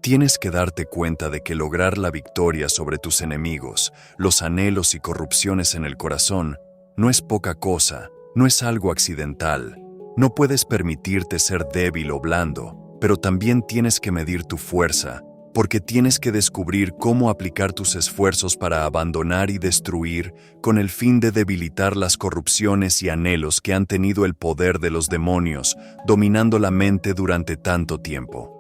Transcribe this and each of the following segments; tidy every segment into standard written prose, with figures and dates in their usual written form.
Tienes que darte cuenta de que lograr la victoria sobre tus enemigos, los anhelos y corrupciones en el corazón, no es poca cosa, no es algo accidental. No puedes permitirte ser débil o blando, pero también tienes que medir tu fuerza, porque tienes que descubrir cómo aplicar tus esfuerzos para abandonar y destruir con el fin de debilitar las corrupciones y anhelos que han tenido el poder de los demonios, dominando la mente durante tanto tiempo.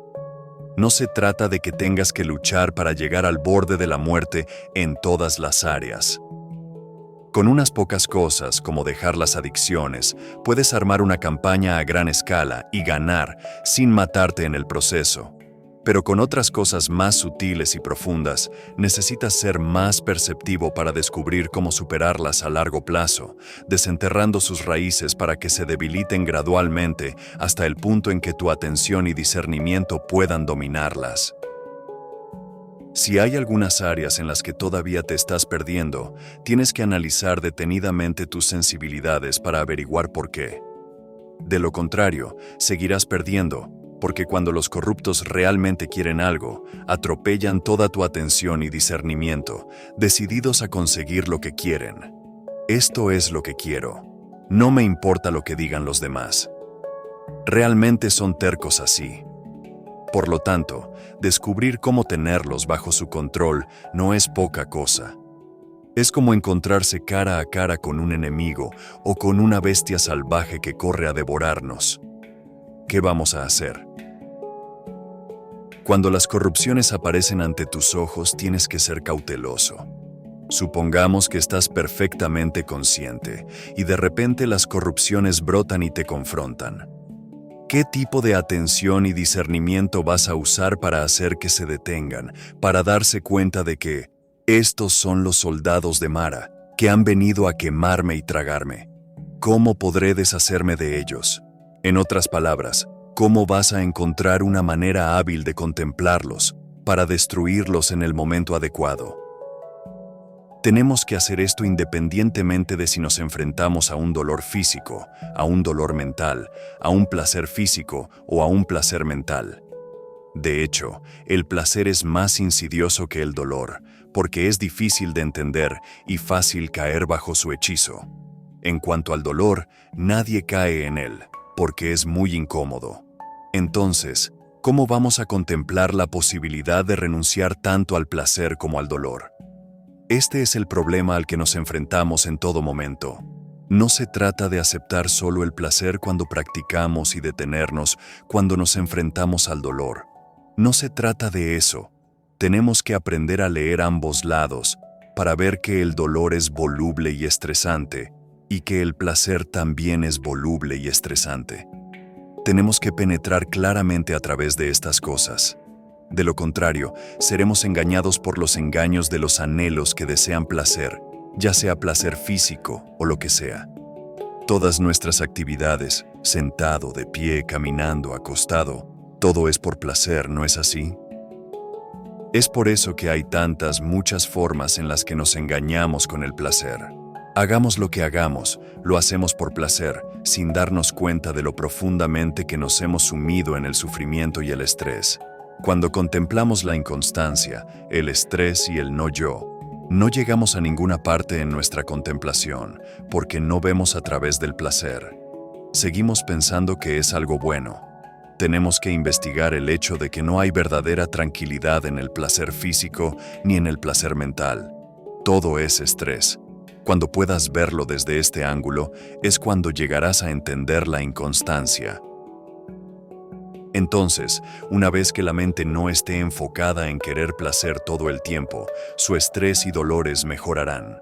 No se trata de que tengas que luchar para llegar al borde de la muerte en todas las áreas. Con unas pocas cosas, como dejar las adicciones, puedes armar una campaña a gran escala y ganar sin matarte en el proceso. Pero con otras cosas más sutiles y profundas, necesitas ser más perceptivo para descubrir cómo superarlas a largo plazo, desenterrando sus raíces para que se debiliten gradualmente hasta el punto en que tu atención y discernimiento puedan dominarlas. Si hay algunas áreas en las que todavía te estás perdiendo, tienes que analizar detenidamente tus sensibilidades para averiguar por qué. De lo contrario, seguirás perdiendo, porque cuando los corruptos realmente quieren algo, atropellan toda tu atención y discernimiento, decididos a conseguir lo que quieren. Esto es lo que quiero. No me importa lo que digan los demás. Realmente son tercos así. Por lo tanto, descubrir cómo tenerlos bajo su control no es poca cosa. Es como encontrarse cara a cara con un enemigo o con una bestia salvaje que corre a devorarnos. ¿Qué vamos a hacer? Cuando las corrupciones aparecen ante tus ojos, tienes que ser cauteloso. Supongamos que estás perfectamente consciente y de repente las corrupciones brotan y te confrontan. ¿Qué tipo de atención y discernimiento vas a usar para hacer que se detengan, para darse cuenta de que estos son los soldados de Mara, que han venido a quemarme y tragarme? ¿Cómo podré deshacerme de ellos? En otras palabras, ¿cómo vas a encontrar una manera hábil de contemplarlos para destruirlos en el momento adecuado? Tenemos que hacer esto independientemente de si nos enfrentamos a un dolor físico, a un dolor mental, a un placer físico o a un placer mental. De hecho, el placer es más insidioso que el dolor, porque es difícil de entender y fácil caer bajo su hechizo. En cuanto al dolor, nadie cae en él, porque es muy incómodo. Entonces, ¿cómo vamos a contemplar la posibilidad de renunciar tanto al placer como al dolor? Este es el problema al que nos enfrentamos en todo momento. No se trata de aceptar solo el placer cuando practicamos y detenernos cuando nos enfrentamos al dolor. No se trata de eso. Tenemos que aprender a leer ambos lados para ver que el dolor es voluble y estresante y que el placer también es voluble y estresante. Tenemos que penetrar claramente a través de estas cosas. De lo contrario, seremos engañados por los engaños de los anhelos que desean placer, ya sea placer físico o lo que sea. Todas nuestras actividades, sentado, de pie, caminando, acostado, todo es por placer, ¿no es así? Es por eso que hay muchas formas en las que nos engañamos con el placer. Hagamos lo que hagamos, lo hacemos por placer, sin darnos cuenta de lo profundamente que nos hemos sumido en el sufrimiento y el estrés. Cuando contemplamos la inconstancia, el estrés y el no yo, no llegamos a ninguna parte en nuestra contemplación, porque no vemos a través del placer. Seguimos pensando que es algo bueno. Tenemos que investigar el hecho de que no hay verdadera tranquilidad en el placer físico ni en el placer mental. Todo es estrés. Cuando puedas verlo desde este ángulo, es cuando llegarás a entender la inconstancia. Entonces, una vez que la mente no esté enfocada en querer placer todo el tiempo, su estrés y dolores mejorarán.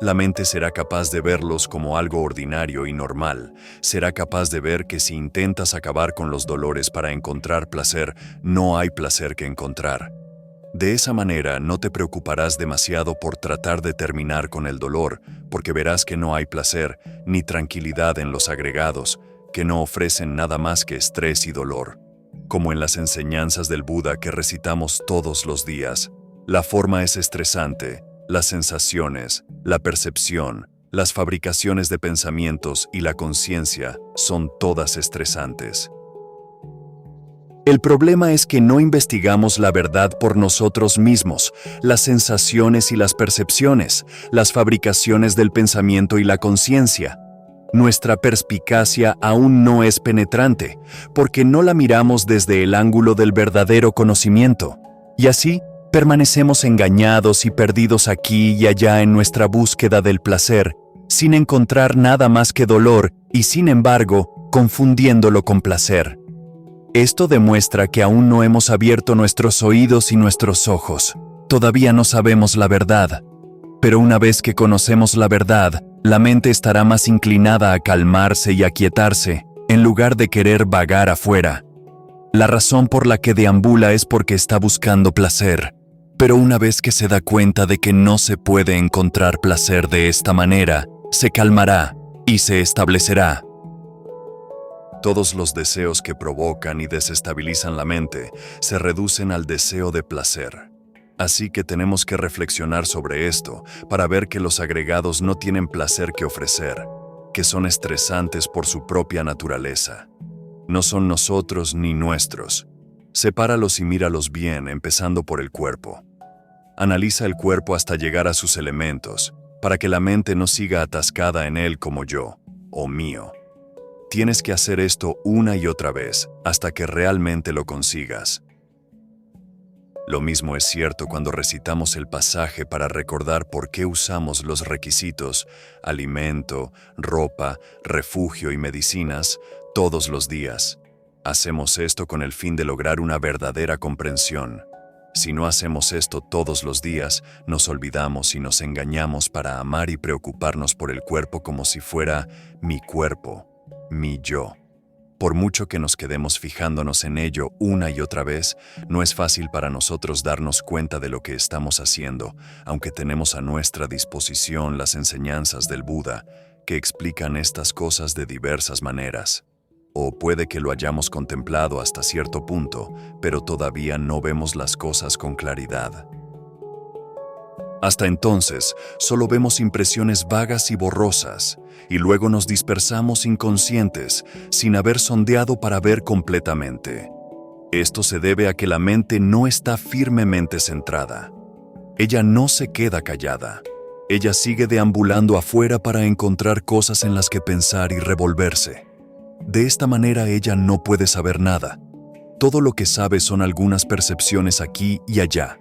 La mente será capaz de verlos como algo ordinario y normal. Será capaz de ver que si intentas acabar con los dolores para encontrar placer, no hay placer que encontrar. De esa manera no te preocuparás demasiado por tratar de terminar con el dolor, porque verás que no hay placer ni tranquilidad en los agregados, que no ofrecen nada más que estrés y dolor. Como en las enseñanzas del Buda que recitamos todos los días, la forma es estresante, las sensaciones, la percepción, Las fabricaciones de pensamientos y la conciencia son todas estresantes. El problema es que no investigamos la verdad por nosotros mismos, las sensaciones y las percepciones, las fabricaciones del pensamiento y la conciencia. Nuestra perspicacia aún no es penetrante, porque no la miramos desde el ángulo del verdadero conocimiento. Y así, permanecemos engañados y perdidos aquí y allá en nuestra búsqueda del placer, sin encontrar nada más que dolor y, sin embargo, confundiéndolo con placer. Esto demuestra que aún no hemos abierto nuestros oídos y nuestros ojos. Todavía no sabemos la verdad. Pero una vez que conocemos la verdad, la mente estará más inclinada a calmarse y aquietarse, en lugar de querer vagar afuera. La razón por la que deambula es porque está buscando placer. Pero una vez que se da cuenta de que no se puede encontrar placer de esta manera, se calmará y se establecerá. Todos los deseos que provocan y desestabilizan la mente se reducen al deseo de placer. Así que tenemos que reflexionar sobre esto para ver que los agregados no tienen placer que ofrecer, que son estresantes por su propia naturaleza. No son nosotros ni nuestros. Sepáralos y míralos bien, empezando por el cuerpo. Analiza el cuerpo hasta llegar a sus elementos, para que la mente no siga atascada en él como yo, o mío. Tienes que hacer esto una y otra vez, hasta que realmente lo consigas. Lo mismo es cierto cuando recitamos el pasaje para recordar por qué usamos los requisitos, alimento, ropa, refugio y medicinas, todos los días. Hacemos esto con el fin de lograr una verdadera comprensión. Si no hacemos esto todos los días, nos olvidamos y nos engañamos para amar y preocuparnos por el cuerpo como si fuera mi cuerpo, mi yo. Por mucho que nos quedemos fijándonos en ello una y otra vez, no es fácil para nosotros darnos cuenta de lo que estamos haciendo, aunque tenemos a nuestra disposición las enseñanzas del Buda, que explican estas cosas de diversas maneras. O puede que lo hayamos contemplado hasta cierto punto, pero todavía no vemos las cosas con claridad. Hasta entonces, solo vemos impresiones vagas y borrosas, y luego nos dispersamos inconscientes, sin haber sondeado para ver completamente. Esto se debe a que la mente no está firmemente centrada. Ella no se queda callada. Ella sigue deambulando afuera para encontrar cosas en las que pensar y revolverse. De esta manera ella no puede saber nada. Todo lo que sabe son algunas percepciones aquí y allá.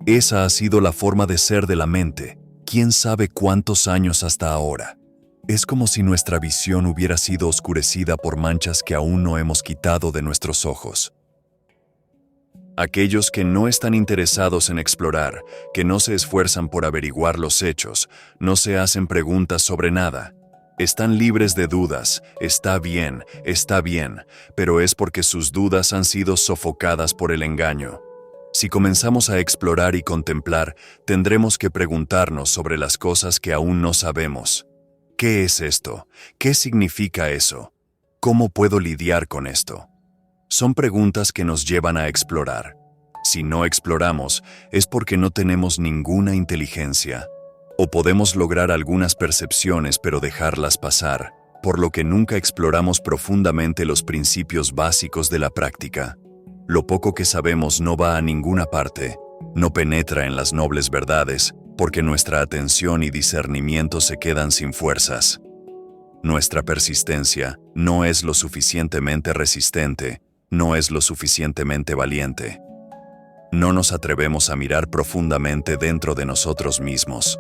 Esa ha sido la forma de ser de la mente, quién sabe cuántos años hasta ahora. Es como si nuestra visión hubiera sido oscurecida por manchas que aún no hemos quitado de nuestros ojos. Aquellos que no están interesados en explorar, que no se esfuerzan por averiguar los hechos, no se hacen preguntas sobre nada, están libres de dudas, está bien, pero es porque sus dudas han sido sofocadas por el engaño. Si comenzamos a explorar y contemplar, tendremos que preguntarnos sobre las cosas que aún no sabemos. ¿Qué es esto? ¿Qué significa eso? ¿Cómo puedo lidiar con esto? Son preguntas que nos llevan a explorar. Si no exploramos, es porque no tenemos ninguna inteligencia. O podemos lograr algunas percepciones pero dejarlas pasar, por lo que nunca exploramos profundamente los principios básicos de la práctica. Lo poco que sabemos no va a ninguna parte, no penetra en las nobles verdades, porque nuestra atención y discernimiento se quedan sin fuerzas. Nuestra persistencia no es lo suficientemente resistente, no es lo suficientemente valiente. No nos atrevemos a mirar profundamente dentro de nosotros mismos.